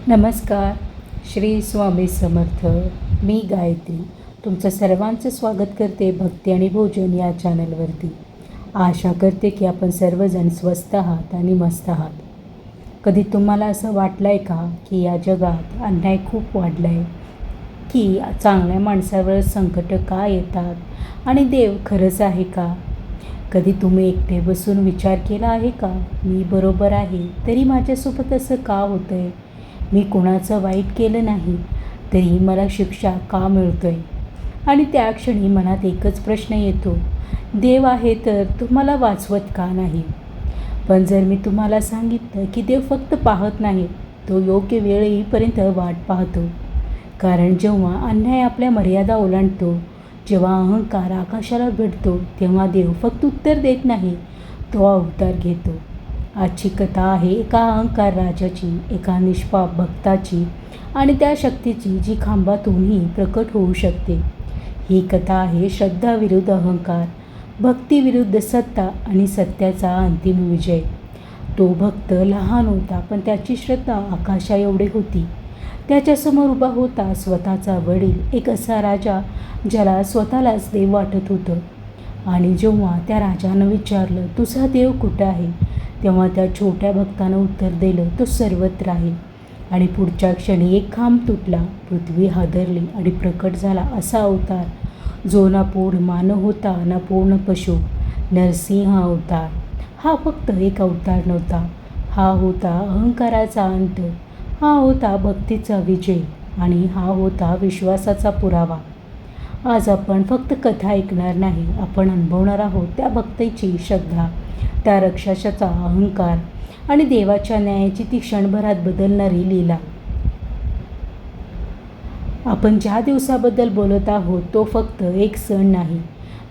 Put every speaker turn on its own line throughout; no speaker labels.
नमस्कार. श्री स्वामी समर्थ. मी गायत्री तुमचं सर्वांचं स्वागत करते भक्ती आणि भोजन या चॅनलवरती. आशा करते की आपण सर्वजण स्वस्त आहात आणि मस्त आहात. कधी तुम्हाला असं वाटलं आहे का की या जगात अन्याय खूप वाढला आहे, की चांगल्या माणसावर संकट का येतात आणि देव खरंच आहे का? कधी तुम्ही एकटे बसून विचार केला आहे का, मी बरोबर आहे तरी माझ्यासोबत असं का होतं आहे? मी कोणाचं वाईट केलं नाही तरी मला शिक्षा का मिळतोय? आणि त्या क्षणी मनात एकच प्रश्न येतो, देव आहे तर तुम्हाला वाचवत का नाही? पण जर मी तुम्हाला सांगितलं की देव फक्त पाहत नाही, तो योग्य वेळ येईपर्यंत वाट पाहतो. कारण जेव्हा अन्याय आपल्या मर्यादा ओलांडतो, जेव्हा अहंकार आकाशाला भिडतो, तेव्हा देव फक्त उत्तर देत नाही, तो अवतार घेतो. आजची कथा आहे एका अहंकार राजाची, एका निष्पाप भक्ताची आणि त्या शक्तीची जी खांबातूनही प्रकट होऊ शकते. ही कथा आहे श्रद्धा विरुद्ध अहंकार, भक्ती विरुद्ध सत्ता आणि सत्याचा अंतिम विजय. तो भक्त लहान होता, पण त्याची श्रद्धा आकाशा एवढी होती. त्याच्यासमोर उभा होता स्वतःचा वडील, एक असा राजा ज्याला स्वतःलाच देव वाटत होतं. आणि जेव्हा त्या राजानं विचारलं, तुझा देव कुठं आहे, तेव्हा त्या छोट्या भक्तानं उत्तर दिलं, तो सर्वत्र आहे. आणि पुढच्या क्षणी एक खांब तुटला, पृथ्वी हादरली आणि प्रकट झाला असा अवतार, जो ना पूर्ण मानव होता ना पूर्ण पशु, नरसिंह अवतार. हा फक्त एक अवतार नव्हता, हा होता अहंकाराचा अंत, हा होता भक्तीचा विजय आणि हा होता विश्वासाचा पुरावा. आज आपण फक्त कथा ऐकणार नाही, आपण अनुभवणार आहोत त्या भक्तीची श्रद्धा, त्या राक्षसाचा अहंकार आणि देवाच्या न्यायाची ती क्षणभरात बदलणारी लीला. आपण ज्या दिवसाबद्दल बोलत आहोत तो फक्त एक सण नाही,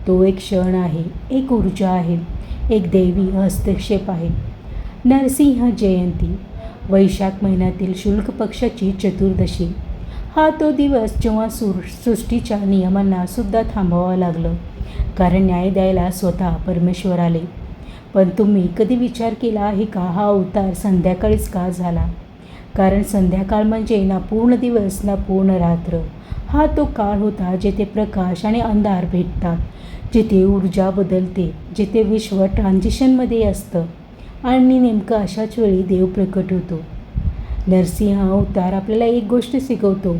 तो एक क्षण आहे, एक ऊर्जा आहे, एक दैवी हस्तक्षेप आहे. नरसिंह जयंती, वैशाख महिन्यातील शुक्ल पक्षाची चतुर्दशी. हा तो दिवस जेव्हा सृष्टीच्या नियमांना सुद्धा थांबवावं लागलं, कारण न्याय द्यायला स्वतः परमेश्वर आले. पण तुम्ही कधी विचार केला आहे का, हा अवतार संध्याकाळीच का झाला? कारण संध्याकाळ म्हणजे ना पूर्ण दिवस ना पूर्ण रात्र. हा तो काळ होता जिथे प्रकाश आणि अंधार भेटतात, जिथे ऊर्जा बदलते, जिथे विश्व ट्रान्झिशनमध्ये असतं. आणि नेमकं अशाच वेळी देव प्रकट होतो. नरसिंह अवतार आपल्याला एक गोष्ट शिकवतो,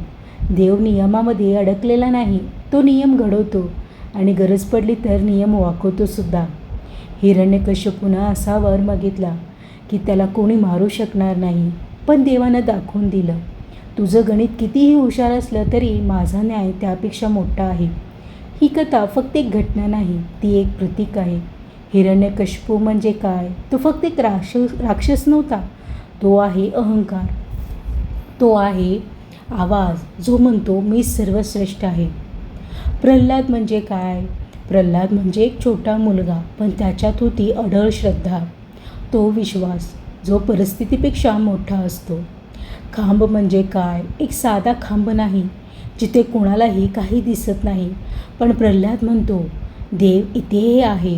देव नियमामध्ये अडकलेला नाही, तो नियम घडवतो आणि गरज पडली तर नियम वाकवतो सुद्धा. हिरण्यकश्यपूनं असा वर मागितला की त्याला कोणी मारू शकणार नाही, पण देवानं दाखवून दिलं, तुझं गणित कितीही हुशार असलं तरी माझा न्याय त्यापेक्षा मोठा आहे. ही कथा फक्त एक घटना नाही, ती एक प्रतीक आहे. हिरण्यकश्यपू म्हणजे काय? तो फक्त एक राक्षस नव्हता, तो आहे अहंकार. तो आहे आवाज जो म्हणतो मी सर्वश्रेष्ठ आहे. प्रल्हाद म्हणजे काय? प्रल्हाद म्हणजे एक छोटा मुलगा, पण त्याच्यात होती अढळ श्रद्धा, तो विश्वास जो परिस्थितीपेक्षा मोठा असतो. खांब म्हणजे काय? एक साधा खांब नाही, जिथे कोणालाही काही दिसत नाही, पण प्रल्हाद म्हणतो देव इथेही आहे.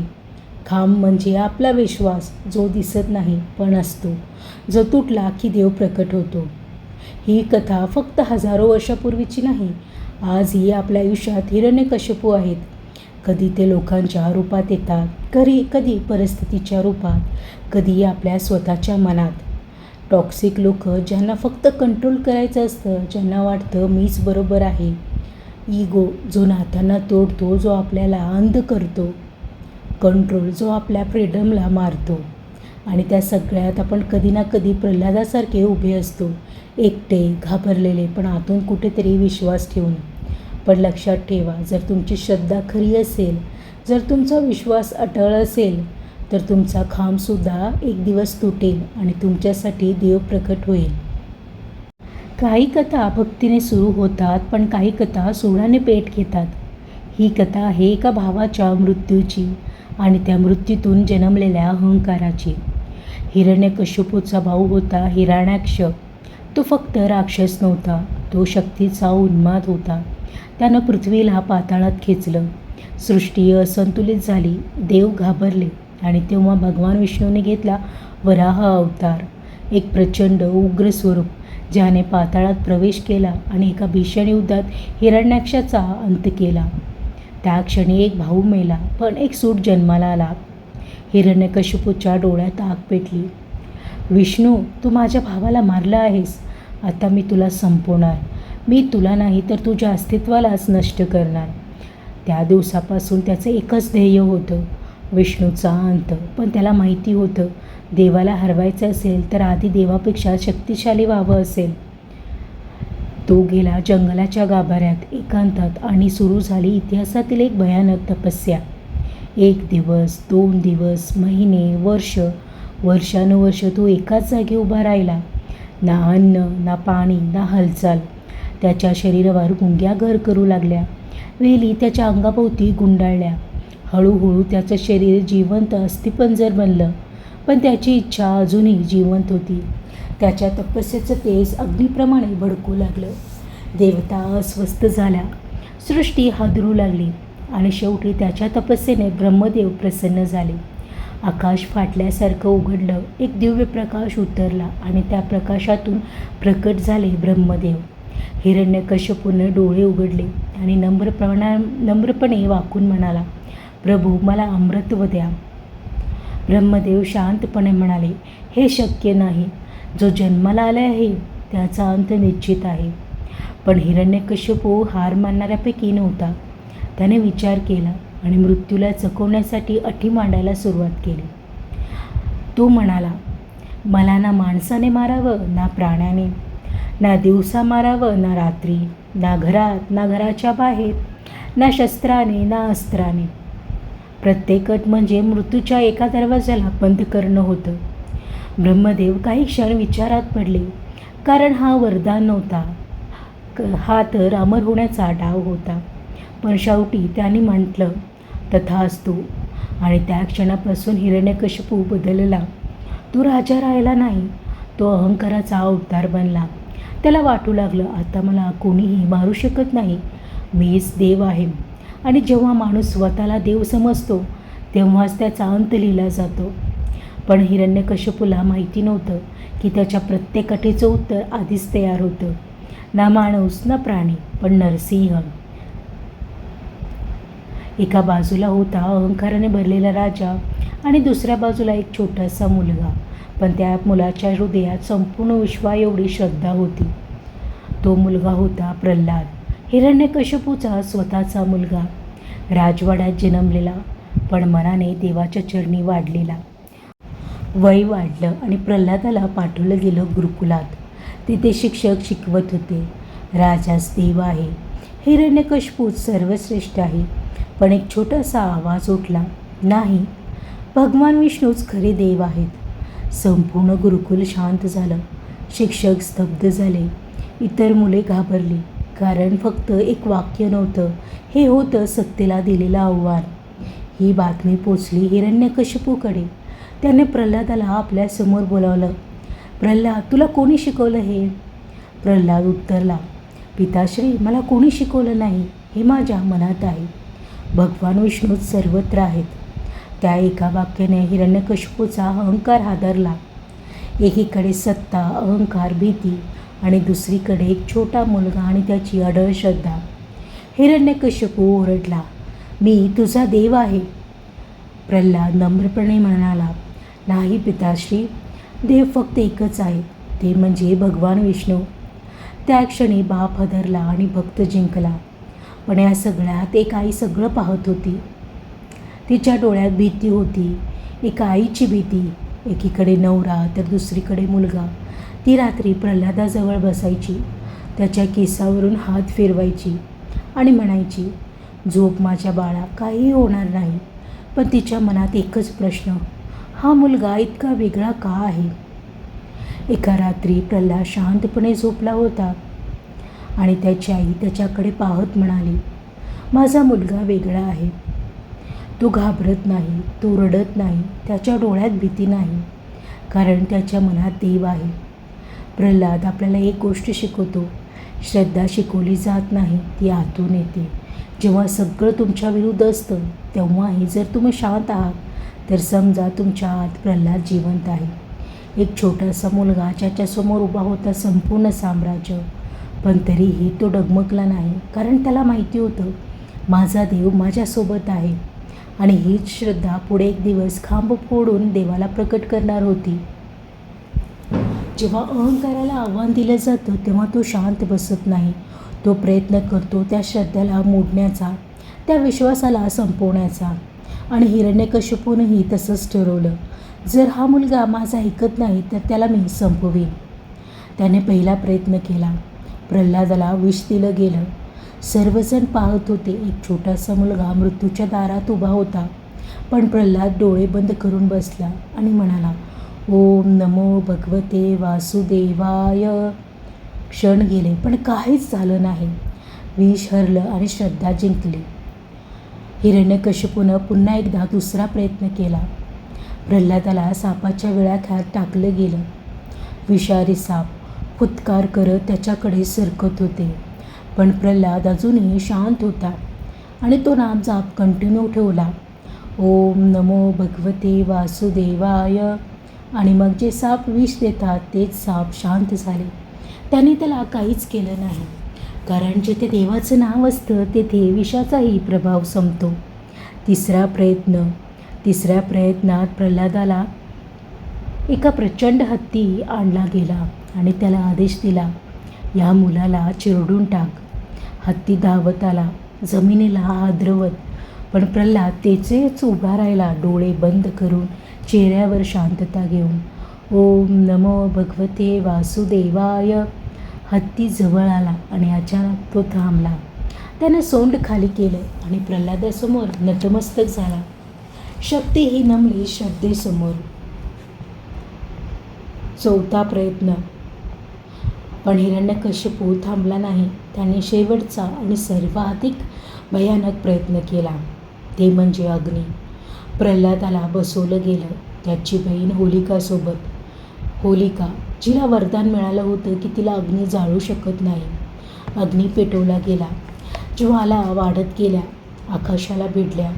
खांब म्हणजे आपला विश्वास, जो दिसत नाही पण असतो, जो तुटला की देव प्रकट होतो. ही कथा फक्त हजारो वर्षापूर्वीची नाही, आजही आपल्या आयुष्यात हिरण्यकश्यपू आहेत. कधी ते लोकांच्या रूपात येतात, कधी परिस्थितीच्या रूपात, कधी आपल्या स्वतःच्या मनात. टॉक्सिक लोक ज्यांना फक्त कंट्रोल करायचं असतं, ज्यांना वाटतं मीच बरोबर आहे. इगो जो नात्यांना तोडतो, जो आपल्याला अंध करतो. कंट्रोल जो आपल्या फ्रीडमला मारतो. आणि त्या सगळ्यात आपण कधी ना कधी प्रल्हादासारखे उभे असतो, एकटे, घाबरलेले, पण आतून कुठेतरी विश्वास ठेवून. पण लक्षात ठेवा, जर तुमची श्रद्धा खरी असेल, जर तुमचा विश्वास अटळ असेल, तर तुमचा खांबसुद्धा एक दिवस तुटेल आणि तुमच्यासाठी देव प्रकट होईल. काही कथा भक्तीने सुरू होतात, पण काही कथा सोडाने पेट घेतात. ही कथा आहे एका भावाच्या मृत्यूची आणि त्या मृत्यूतून जन्मलेल्या अहंकाराची. हिरण्यकश्यपूचा भाऊ होता हिरण्याक्ष. तो फक्त राक्षस नव्हता, तो शक्तीचा उन्माद होता. त्यानं पृथ्वीला पाताळात खेचलं. सृष्टी असंतुलित झाली, देव घाबरले आणि तेव्हा भगवान विष्णूने घेतला वराह अवतार, एक प्रचंड उग्र स्वरूप. ज्याने पाताळात प्रवेश केला आणि एका भीषण युद्धात हिरण्याक्षाचा अंत केला. त्या क्षणी एक भाऊ मेला, पण एक सूट जन्माला आला. हिरण्यकशिपूच्या डोळ्यात आग पेटली. विष्णू, तू माझ्या भावाला मारलं आहेस. आता मी तुला संपवणार. मी तुला नाही तर तुझ्या अस्तित्वालाच नष्ट करणार. त्या दिवसापासून त्याचं एकच ध्येय होतं, विष्णूचा अंत. पण त्याला माहिती होतं, देवाला हरवायचं असेल तर आधी देवापेक्षा शक्तिशाली व्हावं असेल. तो गेला जंगलाच्या गाभाऱ्यात, एकांतात, आणि सुरू झाली इतिहासातील एक भयानक तपस्या. 1 दिवस, 2 दिवस, महिने, वर्षानुवर्ष तो एकाच जागी उभा राहिला. ना अन्न, ना पाणी, ना हालचाल. त्याच्या शरीरावर गुंग्या घर करू लागल्या. वेली त्याच्या अंगाभोवती गुंडाळल्या. हळूहळू त्याचं शरीर जिवंत अस्थिपंजर बनलं. पण त्याची इच्छा अजूनही जिवंत होती. त्याच्या तपस्येचं तेज अग्नीप्रमाणे भडकू लागलं. देवता अस्वस्थ झाल्या, सृष्टी हादरू लागली, आणि शेवटी त्याच्या तपस्येने ब्रह्मदेव प्रसन्न झाले. आकाश फाटल्यासारखं उघडलं. एक दिव्य प्रकाश उतरला आणि त्या प्रकाशातून प्रकट झाले ब्रह्मदेव. हिरण्यकशिपूने डोळे उघडले आणि नम्रपणे वाकून म्हणाला, प्रभू, मला अमृतत्व द्या. ब्रह्मदेव शांतपणे म्हणाले, हे शक्य नाही. जो जन्माला आला आहे त्याचा अंत निश्चित आहे. पण हिरण्यकशिपू हार मानणाऱ्यापैकी नव्हता. त्याने विचार केला आणि मृत्यूला चकवण्यासाठी अटी मांडायला सुरुवात केली. तो म्हणाला, मला ना माणसाने मारावं ना प्राण्याने, ना दिवसा मारावं ना रात्री, ना घरात ना घराच्या बाहेर, ना शस्त्राने ना अस्त्राने. प्रत्येक अट म्हणजे मृत्यूच्या एका दरवाजाला बंद करणं होतं. ब्रह्मदेव काही क्षण विचारात पडले, कारण हा वरदान नव्हता, हा तर अमर होण्याचा डाव होता. पण शेवटी त्यांनी म्हटलं, तथास्तु. आणि त्या क्षणापासून हिरण्यकशिपू बदलला. तो राजा राहिला नाही, तो अहंकाराचा अवतार बनला. त्याला वाटू लागलं, आता मला कोणीही मारू शकत नाही, मीच देव आहे. आणि जेव्हा माणूस स्वतःला देव समजतो तेव्हाच त्याचा अंत लिहिला जातो. पण हिरण्यकशिपूला माहिती नव्हतं की त्याच्या प्रत्येक अटीचं उत्तर आधीच तयार होतं. ना माणूस ना प्राणी, पण नरसिंह. एका बाजूला होता अहंकाराने भरलेला राजा आणि दुसऱ्या बाजूला एक छोटासा मुलगा. पण त्या मुलाच्या हृदयात संपूर्ण विश्वाएवढी श्रद्धा होती. तो मुलगा होता प्रल्हाद, हिरण्यकशिपूचा स्वतःचा मुलगा, राजवाड्यात जन्मलेला, पण मनाने देवाच्या चरणी वाढलेला. वय वाढलं आणि प्रल्हादाला पाठवलं गेलं गुरुकुलात. तिथे शिक्षक शिकवत होते, राजाच देव आहे, हिरण्यकशिपूच सर्वश्रेष्ठ आहे. पण एक छोटासा आवाज उठला, नाही, भगवान विष्णूच खरे देव आहेत. संपूर्ण गुरुकुल शांत झालं. शिक्षक स्तब्ध झाले. इतर मुले घाबरली, कारण फक्त एक वाक्य नव्हतं, हे होतं सत्तेला दिलेलं आव्हान. ही बातमी पोचली हिरण्यकशिपूकडे. त्याने प्रल्हादाला आपल्यासमोर बोलावलं. प्रल्हाद, तुला कोणी शिकवलं हे? प्रल्हाद उत्तरला, पिताश्री, मला कोणी शिकवलं नाही, हे माझ्या मनात आहे. भगवान विष्णूच सर्वत्र आहेत. त्या एका वाक्याने हिरण्यकशिपूचा अहंकार हादरला. एकीकडे सत्ता, अहंकार, भीती, आणि दुसरीकडे एक छोटा मुलगा आणि त्याची अढळ श्रद्धा. हिरण्यकशिपू ओरडला, मी तुझा देव आहे. प्रल्हाद नम्रपणे म्हणाला, नाही पिताश्री, देव फक्त एकच आहे, ते म्हणजे भगवान विष्णू. त्या क्षणी बाप हादरला आणि भक्त जिंकला. पण या सगळ्यात एक आई सगळं पाहत होती. तिच्या डोळ्यात भीती होती, एका आईची भीती. एकीकडे नवरा तर दुसरीकडे मुलगा. ती रात्री प्रल्हादाजवळ बसायची, त्याच्या केसावरून हात फिरवायची आणि म्हणायची, झोप माझ्या बाळा, काहीही होणार नाही. पण तिच्या मनात एकच प्रश्न, हा मुलगा इतका वेगळा का आहे? एका रात्री प्रल्हाद शांतपणे झोपला होता आणि त्याची आई त्याच्याकडे पाहत म्हणाली, माझा मुलगा वेगळा आहे. तो घाबरत नाही, तो रडत नाही, त्याच्या डोळ्यात भीती नाही, कारण त्याच्या मनात देव आहे. प्रल्हाद आपल्याला एक गोष्ट शिकवतो, श्रद्धा शिकवली जात नाही, ती आतून येते. जेव्हा सगळं तुमच्या विरुद्ध असतं तेव्हाही जर तुम्ही शांत आहात तर समजा तुमच्या आत प्रल्हाद जिवंत आहे. एक छोटासा मुलगा ज्याच्यासमोर उभा होता संपूर्ण साम्राज्य. पण तरीही तो डगमगला नाही, कारण त्याला माहिती होतं माझा देव माझ्यासोबत आहे. आणि हीच श्रद्धा पुढे एक दिवस खांब फोडून देवाला प्रकट करणार होती. जेव्हा अहंकाराला आव्हान दिलं जातं तेव्हा तो शांत बसत नाही. तो प्रयत्न करतो त्या श्रद्धेला मोडण्याचा, त्या विश्वासाला संपवण्याचा. आणि हिरण्यकश्यपूनंही तसंच ठरवलं, जर हा मुलगा माझा ऐकत नाही तर त्याला मी संपवीन. त्याने पहिला प्रयत्न केला. प्रल्हादाला विष दिलं गेलं. सर्वजण पाहत होते. एक छोटासा मुलगा मृत्यूच्या दारात उभा होता. पण प्रल्हाद डोळे बंद करून बसला आणि म्हणाला, ओम नमो भगवते वासुदेवाय. क्षण गेले पण काहीच झालं नाही. विष हरलं आणि श्रद्धा जिंकली. हिरण्यकश्यपूनं पुन्हा एकदा दुसरा प्रयत्न केला. प्रल्हादाला सापाच्या विळख्यात टाकलं गेलं. विषारी साप फुत्कार करत त्याच्याकडे सरकत होते. पण प्रल्हाद अजूनही शांत होता आणि तो नामजाप कंटिन्यू ठेवला. ओम नमो भगवते वासुदेवाय. आणि मग जे साप विष देतात तेच साप शांत झाले. त्यांनी त्याला काहीच केलं नाही, कारण जिथे देवाचं नाव असतं तेथे विषाचाही प्रभाव संपतो. तिसऱ्या प्रयत्नात प्रल्हादाला एका प्रचंड हत्ती आणला गेला आणि त्याला आदेश दिला, या मुलाला चिरडून टाक. हत्ती धावत आला, जमिनीला हादरवत. पण प्रल्हाद तेचेच उभा राहिला, डोळे बंद करून, चेहऱ्यावर शांतता घेऊन. ओम नमो भगवते वासुदेवाय. हत्ती जवळ आला आणि अचानक तो थांबला. त्याने सोंड खाली केलं आणि प्रल्हादासमोर नतमस्तक झाला. शक्तीही नमली श्रद्धेसमोर. चौथा प्रयत्न. पण हिरण्यकश्यपू थांबला नाही. त्याने शेवटचा आणि सर्वाधिक भयानक प्रयत्न केला, ते म्हणजे अग्नी. प्रल्हादाला बसवलं गेलं त्याची बहीण होलिकासोबत. होलिका, जिला वरदान मिळालं होतं की तिला अग्नी जाळू शकत नाही. अग्नी पेटवला गेला. ज्वाला वाढत गेल्या, आकाशाला भिडल्या.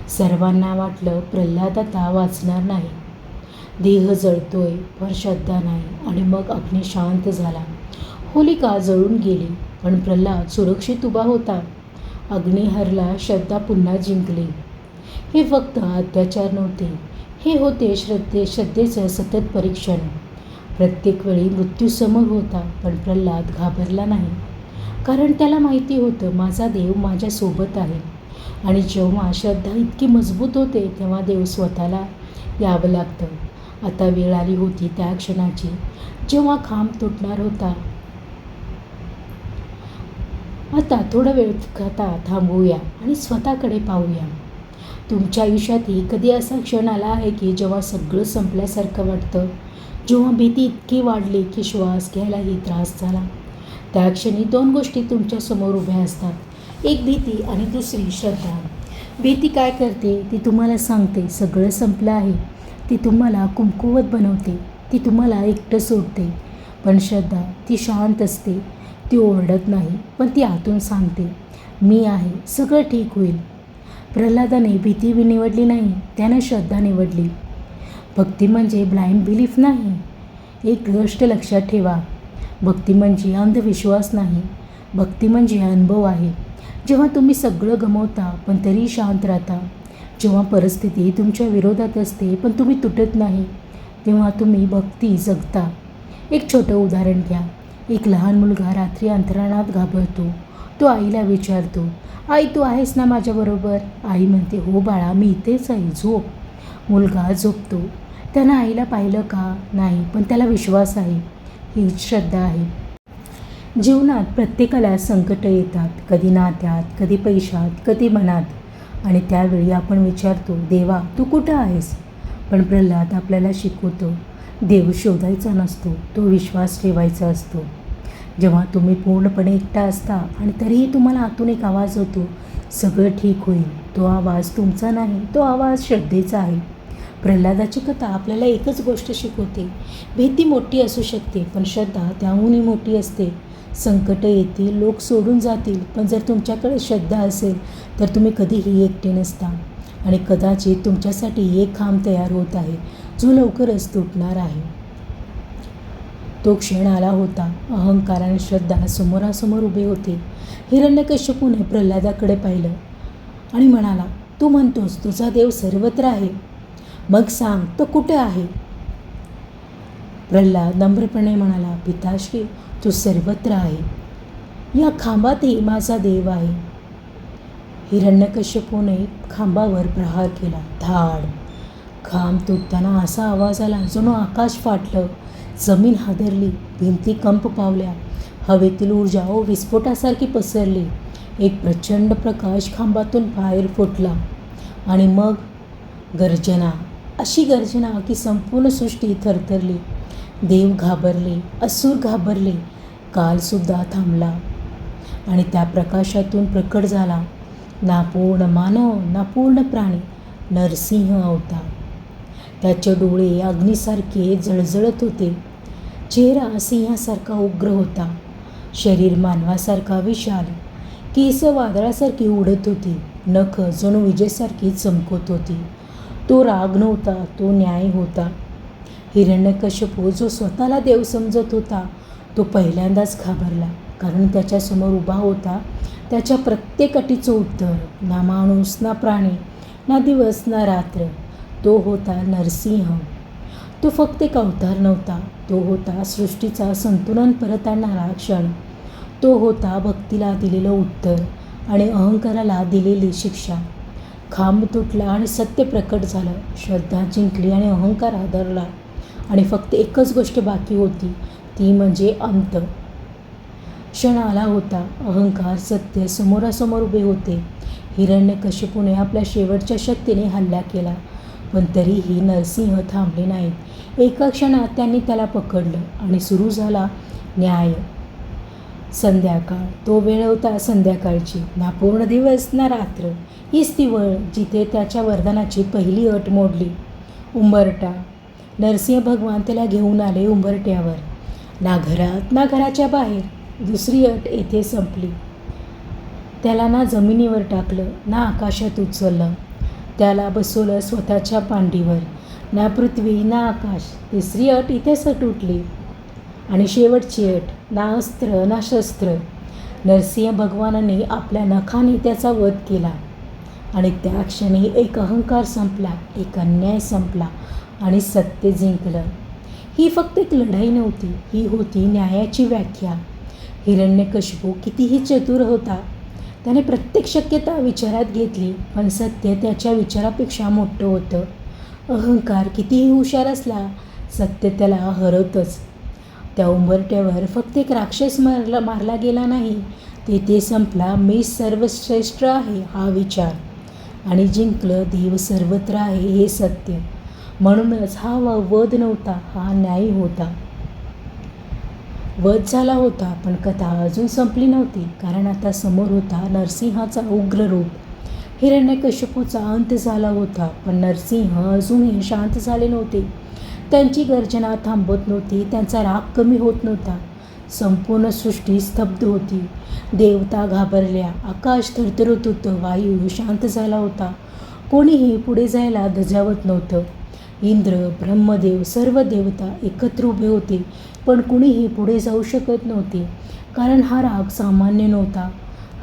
सर्वांना वाटलं प्रल्हाद आता वाचणार नाही. देह जळतोय पण श्रद्धा नाही. आणि मग अग्नी शांत झाला. होलिका जळून गेली पण प्रल्हाद सुरक्षित उभा होता. अग्नी हरला, श्रद्धा पुन्हा जिंकली. हे फक्त अत्याचार नव्हते, हे होते श्रद्धेचं सतत परीक्षण. प्रत्येक वेळी मृत्यू समोर होता पण प्रल्हाद घाबरला नाही, कारण त्याला माहिती होतं माझा देव माझ्यासोबत आहे. आणि जेव्हा श्रद्धा इतकी मजबूत होते तेव्हा देव स्वतःला यावं लागतं. आता वेळ आली होती त्या क्षणाची, जेव्हा खांब तुटणार होता. आता थोडा वेळ कथा थांबवूया आणि स्वतःकडे पाहूया. तुमच्या आयुष्यातही कधी असा क्षण आला आहे की जेव्हा सगळं संपल्यासारखं वाटतं, जेव्हा भीती इतकी वाढली की श्वास घ्यायलाही त्रास झाला. त्या क्षणी 2 गोष्टी तुमच्यासमोर उभ्या असतात, एक भीती आणि दुसरी श्रद्धा. भीती काय करते ती तुम्हाला सांगते सगळं संपलं आहे. ती तुम्हाला कुमकुवत बनवते, ती तुम्हाला एकटं सोडते. पण श्रद्धा ती शांत असते, ती ओरडत नाही, पण ती आतून सांगते, मी आहे, सगळं ठीक होईल. प्रल्हादाने भीती निवडली नाही, त्याने श्रद्धा निवडली. भक्ती म्हणजे ब्लाइंड बिलीफ नाही. एक गोष्ट लक्षात ठेवा, भक्ती म्हणजे अंधविश्वास नाही. भक्ती म्हणजे अनुभव आहे. जेव्हा तुम्ही सगळं गमावता पण तरी शांत राहता, जेव्हा परिस्थिती तुमच्या विरोधात असते पण तुम्ही तुटत नाही, तेव्हा तुम्ही भक्ती जगता. एक छोटं उदाहरण घ्या. एक लहान मुलगा रात्री अंतराळात घाबरतो. तो आईला विचारतो, आई तू आहेस ना माझ्याबरोबर? आई म्हणते, हो बाळा मी इथेच आहे, झोप. मुलगा झोपतो. त्यानं आईला पाहिलं का? नाही, पण त्याला विश्वास आहे. हीच श्रद्धा आहे. जीवनात प्रत्येकाला संकट येतात, कधी नात्यात, कधी पैशात, कधी मनात. आणि त्यावेळी आपण विचारतो, देवा तू कुठं आहेस? पण प्रल्हाद आपल्याला शिकवतो, देव शोधायचा नसतो, तो विश्वास ठेवायचा असतो. जेव्हा तुम्ही पूर्णपणे एकटा असता आणि तरीही तुम्हाला आतून एक आवाज होतो, सगळं ठीक होईल, तो आवाज तुमचा नाही, तो आवाज श्रद्धेचा आहे. प्रल्हादाची कथा आपल्याला एकच गोष्ट शिकवते, भीती मोठी असू शकते पण श्रद्धा त्याहूनही मोठी असते. संकट येतील, लोक सोडून जातील, पण जर तुमच्याकडे श्रद्धा असेल तर तुम्ही कधीही एकटे नसता. आणि कदाचित तुमच्यासाठी एक खांब तयार होत आहे, जो लवकरच तुटणार आहे. तो क्षण आला होता. अहंकार आणि श्रद्धा समोरासमोर उभे होते. हिरण्यकश्यपूने प्रल्हादाकडे पाहिलं आणि म्हणाला, तू म्हणतोस तुझा देव सर्वत्र आहे, मग सांग तो कुठे आहे? प्रल्हाद नम्रपणे म्हणाला, पिताश्री, तू सर्वत्र आहे. या खांबातही माझा देव आहे. हिरण्यकश्यपूने खांबावर प्रहार केला. धाड! खांब तुटताना असा आवाज आला जणू आकाश फाटलं, जमीन हादरली, भिंती कंप पावल्या, हवेतील ऊर्जा विस्फोटासारखी पसरली. एक प्रचंड प्रकाश खांबातून बाहेर फुटला आणि मग गर्जना, अशी गर्जना की संपूर्ण सृष्टी थरथरली. देव घाबरले, असुर घाबरले, कालसुद्धा थांबला आणि त्या प्रकाशातून प्रकट झाला ना पूर्ण मानव ना पूर्ण प्राणी, नरसिंह अवतार. त्याचे डोळे अग्नीसारखे जळजळत होते. चेहरा सिंहासारखा उग्र होता. शरीर मानवासारखा विशाल, केस वादळासारखी उडत होती, नख जणू विजेसारखी चमकत होती. तो राग नव्हता, तो न्याय होता. हिरण्यकश्यपू जो स्वतःला देव समजत होता, तो पहिल्यांदाच घाबरला. कारण त्याच्यासमोर उभा होता त्याच्या प्रत्येक अटीचं उत्तर. ना माणूस ना प्राणी, ना दिवस ना रात्र. तो होता नरसिंह. तो फक्त एक अवतार नव्हता, तो होता सृष्टीचा संतुलन परत आणणारा क्षण. तो होता भक्तीला दिलेलं उत्तर आणि अहंकाराला दिलेली शिक्षा. खांब तुटला आणि सत्य प्रकट झालं. श्रद्धा जिंकली आणि अहंकार हादरला. आणि फक्त एकच गोष्ट बाकी होती, ती म्हणजे अंत. क्षण आला होता. अहंकार सत्य समोरासमोर उभे होते. हिरण्यकश्यपूने आपल्या शेवटच्या शक्तीने हल्ला केला, पण तरीही नरसिंह थांबले नाहीत. एका क्षणात त्यांनी त्याला पकडलं आणि सुरू झाला न्याय. संध्याकाळ. तो वेळ होता संध्याकाळची. ना पूर्ण दिवस ना रात्र. हीच ती वेळ जिथे त्याच्या वरदानाची पहिली अट मोडली. उंबरठा. नरसिंह भगवान त्याला घेऊन आले उंबरठ्यावर. ना घरात ना घराच्या बाहेर. दुसरी अट येथे संपली. त्याला ना जमिनीवर टाकलं ना आकाशात उचललं. त्याला बसवलं स्वतःच्या पांडीवर. ना पृथ्वी ना आकाश. तिसरी अट इथेच तुटली. आणि शेवटची अट, ना अस्त्र ना शस्त्र. नरसिंह भगवानाने आपल्या नखाने त्याचा वध केला आणि त्या क्षणी एक अहंकार संपला, एक अन्याय संपला आणि सत्य जिंकलं. ही फक्त एक लढाई नव्हती, ही होती न्यायाची व्याख्या. हिरण्यकश्यपू कितीही चतुर होता, त्याने प्रत्येक शक्यता विचारात घेतली, पण सत्य त्याच्या विचारापेक्षा मोठं होतं. अहंकार कितीही हुशार असला, सत्य त्याला हरवतंच. त्या उंबरठ्यावर फक्त एक राक्षस मारला गेला नाही, तेथे संपला मी सर्वश्रेष्ठ आहे हा विचार, आणि जिंकलं देव सर्वत्र आहे हे सत्य. म्हणूनच हा वध नव्हता, हा न्याय होता. वध झाला होता, पण कथा अजून संपली नव्हती, कारण आता समोर होता नरसिंहाचा उग्र रूप. हिरण्यकश्यपूचा अंत झाला होता, पण नरसिंह अजूनही शांत झाले नव्हते. त्यांची गर्जना थांबत नव्हती, त्यांचा राग कमी होत नव्हता. संपूर्ण सृष्टी स्तब्ध होती. देवता घाबरल्या, आकाश थरथरत होतं, वायू शांत झाला होता. कोणीही पुढे जायला धजावत नव्हतं. इंद्र, ब्रह्मदेव, सर्व देवता एकत्र उभे होते, पण कुणीही पुढे जाऊ शकत नव्हते, कारण हा राग सामान्य नव्हता.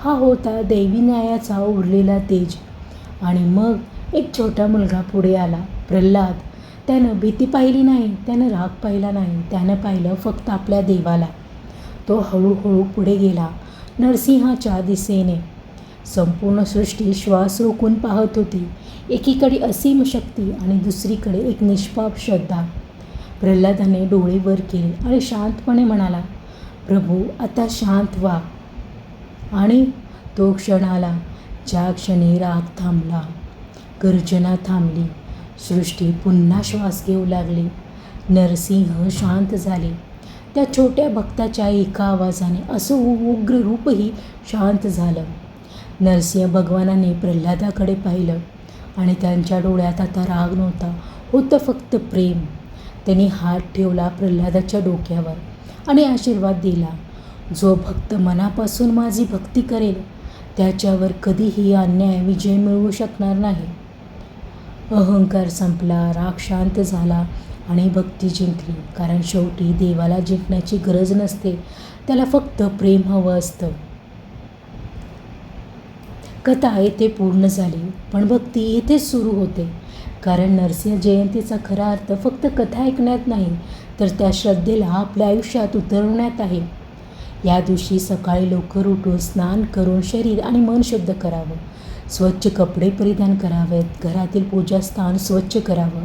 हा होता दैवी न्यायाचा उरलेला तेज. आणि मग एक छोटा मुलगा पुढे आला, प्रल्हाद. त्यानं भीती पाहिली नाही, त्यानं राग पाहिला नाही, त्यानं पाहिलं फक्त आपल्या देवाला. तो हळूहळू पुढे गेला नरसिंहाच्या दिशेने. संपूर्ण सृष्टी श्वास रोखून पाहत होती. एकीकडे असीम शक्ती आणि दुसरीकडे एक निष्पाप श्रद्धा. प्रल्हादाने डोळे वर केले आणि शांतपणे म्हणाला, प्रभू आता शांत व्हा. आणि तो क्षण आला, ज्या क्षणी राग थांबला, गर्जना थांबली, सृष्टी पुन्हा श्वास घेऊ लागली. नरसिंह शांत झाले. त्या छोट्या भक्ताच्या एका आवाजाने असं उग्र रूपही शांत झालं. नरसिंह भगवानाने प्रल्हादाकडे पाहिलं आणि त्यांच्या डोळ्यात आता राग नव्हता, होतं फक्त प्रेम. त्यांनी हात ठेवला प्रल्हादाच्या डोक्यावर आणि आशीर्वाद दिला, जो भक्त मनापासून माझी भक्ती करेल त्याच्यावर कधीही अन्याय विजय मिळवू शकणार नाही. अहंकार संपला, राग शांत झाला आणि भक्ती जिंकली. कारण शेवटी देवाला जिंकण्याची गरज नसते, त्याला फक्त प्रेम हवं असतं. कथा येथे पूर्ण झाली, पण भक्ती येथेच सुरू होते. कारण नरसिंह जयंतीचा खरा अर्थ फक्त कथा ऐकण्यात नाही, तर त्या श्रद्धेला आपल्या आयुष्यात उतरवण्यात आहे. या दिवशी सकाळी लवकर उठून स्नान करून शरीर आणि मन शुद्ध करावं, स्वच्छ कपडे परिधान करावेत, घरातील पूजास्थान स्वच्छ करावं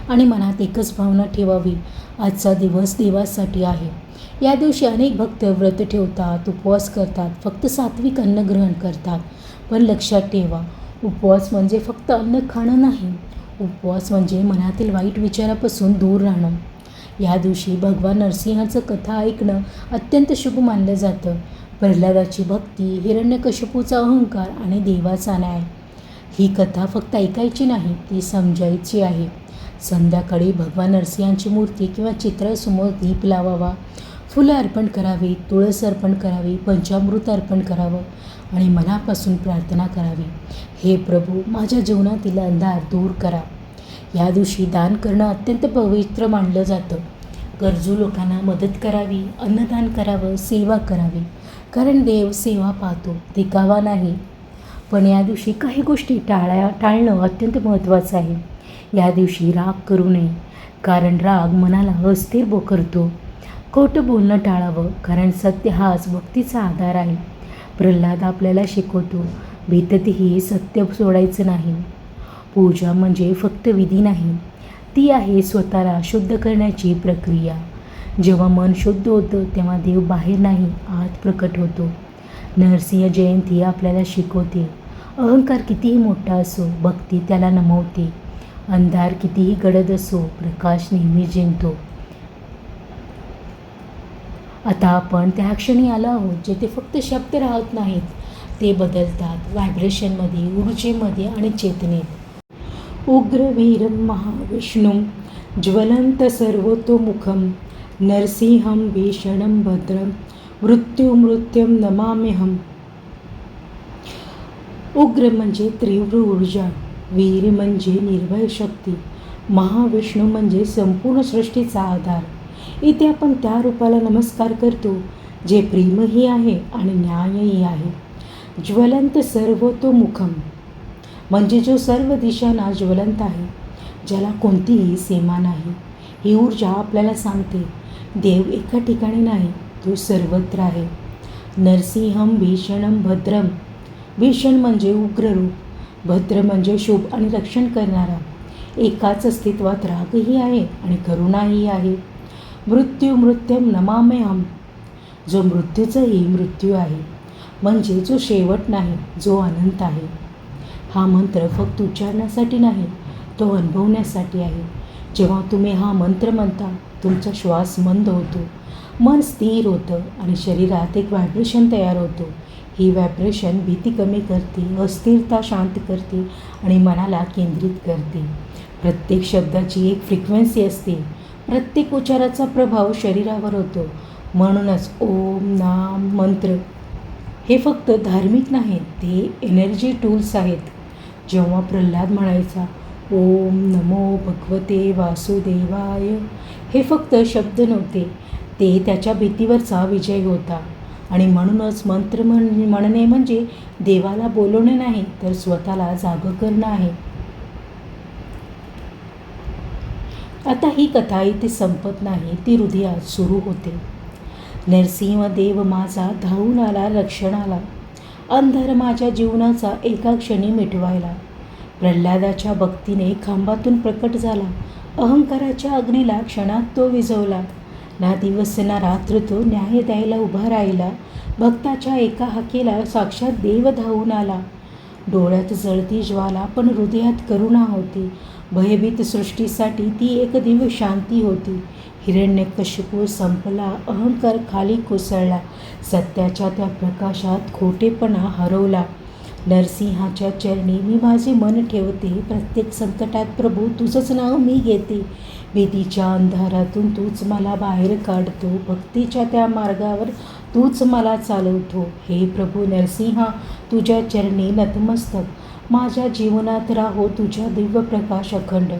आणि मनात एकच भावना ठेवावी, आजचा दिवस देवासाठी आहे. या दिवशी अनेक भक्त व्रत ठेवतात, उपवास करतात, फक्त सात्विक अन्न ग्रहण करतात. पण लक्षात ठेवा, उपवास म्हणजे फक्त अन्न खाणं नाही. उपवास म्हणजे मनातील वाईट विचारापासून दूर राहणं. या दिवशी भगवान नरसिंहाचं कथा ऐकणं अत्यंत शुभ मानलं जातं. प्रल्हादाची भक्ती, हिरण्यकशिपूचा अहंकार आणि देवाचा न्याय. ही कथा फक्त ऐकायची नाही, ती समजायची आहे. संध्याकाळी भगवान नरसिंहांची मूर्ती किंवा चित्रासमोर दीप लावावा, फुलं अर्पण करावी, तुळस अर्पण करावी, पंचामृत अर्पण करावं आणि मनापासून प्रार्थना करावी, हे प्रभू माझ्या जीवनातील अंधार दूर करा. या दिवशी दान करणं अत्यंत पवित्र मानलं जातं. गरजू लोकांना मदत करावी, अन्नदान करावं, सेवा करावी. कारण देव सेवा पाहतो, दिखावा नाही. पण या दिवशी काही गोष्टी टाळणं अत्यंत महत्त्वाचं आहे. या दिवशी राग करू नये, कारण राग मनाला अस्थिर करतो. खोटं बोलणं टाळावं, कारण सत्य हाच भक्तीचा आधार आहे. प्रल्हाद आपल्याला शिकवतो, भीतही सत्य सोडायचं नाही. पूजा म्हणजे फक्त विधी नाही, ती आहे स्वतःला शुद्ध करण्याची प्रक्रिया. जेव्हा मन शुद्ध होतं तेव्हा देव बाहेर नाही, आत प्रकट होतो. नरसिंह जयंती आपल्याला शिकवते, अहंकार कितीही मोठा असो, भक्ती त्याला नमवते. अंधार कितीही गडद असो, प्रकाश नेहमी जिंकतो. आता आपण त्या क्षणी आलो आहोत, जेथे फक्त शब्द राहत नाहीत, ते बदलतात व्हायब्रेशनमध्ये, ऊर्जेमध्ये आणि चेतनेत. उग्रवीरं महाविष्णुं ज्वलंत सर्वतोमुखं नरसिंहं भीषणं भद्रं मृत्युं नमाम्यहम्. उग्र म्हणजे तीव्र ऊर्जा, वीर म्हणजे निर्भय शक्ती, महाविष्णू म्हणजे संपूर्ण सृष्टीचा आधार. इथे आपण त्या रूपाला नमस्कार करतो, जे प्रेमही आहे आणि न्यायही आहे. ज्वलंत सर्वतोमुखं म्हणजे जो सर्व दिशांना ज्वलंत आहे, ज्याला कोणतीही सीमा नाही. ही ऊर्जा आपल्याला सांगते, देव एका ठिकाणी नाही, तो सर्वत्र आहे. नरसिंहं भीषणं भद्रं, भीषण म्हणजे उग्र रूप, भद्र म्हणजे शुभ आणि रक्षण करणारा. एकाच अस्तित्वात रागही आहे आणि करुणाही आहे. मृत्युं नमाम्यहम्, जो मृत्यूचंही मृत्यू आहे, म्हणजे जो शेवट नाही, जो अनंत आहे. हा मंत्र फक्त उच्चारण्यासाठी नाही, तो अनुभवण्यासाठी आहे. जेव्हा तुम्ही हा मंत्र म्हणता, तुमचा श्वास मंद होतो, मन स्थिर होतं आणि शरीरात एक व्हायब्रेशन तयार होतो. ही व्हायब्रेशन भीती कमी करते, अस्थिरता शांत करते आणि मनाला केंद्रित करते. प्रत्येक शब्दाची एक फ्रिक्वेन्सी असते, प्रत्येक उच्चाराचा प्रभाव शरीरावर होतो. म्हणूनच ओम नाम मंत्र हे फक्त धार्मिक नाहीत, ते एनर्जी टूल्स आहेत. जेव्हा प्रल्हाद म्हणायचा ओम नमो भगवते वासुदेवाय, हे फक्त शब्द नव्हते, ते त्याच्या भीतीवरचा विजय होता. आणि म्हणूनच मंत्र म्हणणे म्हणजे देवाला बोलवणे नाही, तर स्वतःला जागं करणं आहे. आता ही कथा इथे संपत नाही, ती हृदयात सुरू होते. नरसिंह देव माझा धावून आला रक्षणाला, अंधार माझ्या जीवनाचा एका क्षणी मिटवायला. प्रल्हादाच्या भक्तीने खांबातून प्रकट झाला, अहंकाराच्या अग्नीला क्षणात तो विझवला. ना दिवस ना रात्र तो न्याय द्यायला उभा राहिला. भक्ताच्या एका हाकेला साक्षात देव धावून आला. डोळ्यात जळती ज्वाला, पण हृदयात करुणा होती. भयभीत सृष्टीसाठी ती एक दिव्य शांती होती. हिरण्यकशिपू संपला, अहंकार खाली कोसळला, सत्याच्या त्या प्रकाशात खोटेपणा हरवला. नरसिंहाच्या चरणी मी माझे मन ठेवते, प्रत्येक संकटात प्रभू तुझंच नाव मी घेते. भीतीच्या अंधारातून तूच मला बाहेर काढतो, भक्तीच्या त्या मार्गावर तूच मला चालवतो. हे प्रभू नरसिंहा, तुझ्या चरणी नतमस्तक, माझ्या जीवनात राहो तुझ्या दिव्य प्रकाश अखंड.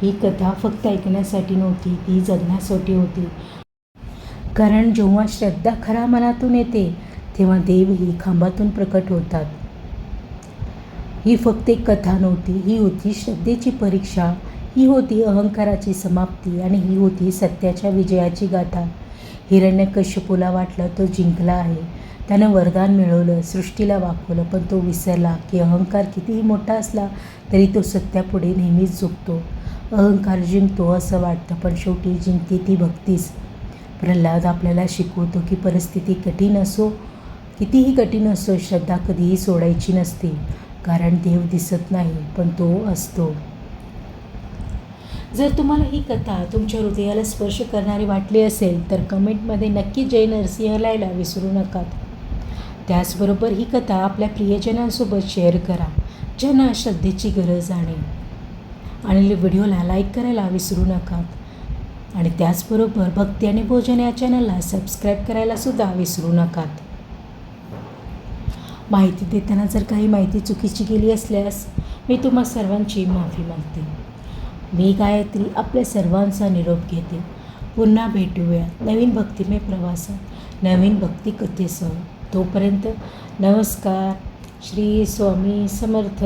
ही कथा फक्त ऐकण्यासाठी नव्हती, ती जगण्यासाठी होती. कारण जेव्हा श्रद्धा खऱ्या मनातून येते तेव्हा देवही खांबातून प्रकट होतात. ही फक्त एक कथा नव्हती, ही होती श्रद्धेची परीक्षा, ही होती अहंकाराची समाप्ती आणि ही होती सत्याच्या विजयाची गाथा. हिरण्यकश्यपूला वाटलं तो जिंकला आहे, त्यानं वरदान मिळवलं, सृष्टीला वाकवलं, पण तो विसरला की अहंकार कितीही मोठा असला तरी तो सत्यापुढे नेहमीच झुकतो. अहंकार जिंकतो असं वाटतं, पण शेवटी जिंकते ती भक्तीच. प्रल्हाद आपल्याला शिकवतो की परिस्थिती कठीण असो, कितीही कठीण असो, श्रद्धा कधीही सोडायची नसते. कारण देव दिसत नाही, पण तो असतो. जर तुम्हाला ही कथा तुमच्या हृदयाला स्पर्श करणारी वाटली असेल तर कमेंटमध्ये नक्की जय नरसिंह लिहायला विसरू नका. त्याचबरोबर ही कथा आपल्या प्रियजनांसोबत शेअर करा, ज्यांना श्रद्धेची गरज आहे. आणि व्हिडिओला लाईक करायला विसरू नका. आणि त्याचबरोबर भक्ती आणि भोजन या चॅनलला सबस्क्राईब करायला सुद्धा विसरू नका. माहिती देताना जर काही माहिती चुकीची गेली असल्यास मी तुम्हा सर्वांची माफी मागते. मी गायत्री आपल्या सर्वांचा निरोप घेते. पुन्हा भेटूया नवीन भक्तिमय प्रवासात, नवीन भक्ती कथेसह. तोपर्यंत नमस्कार. श्री स्वामी समर्थ.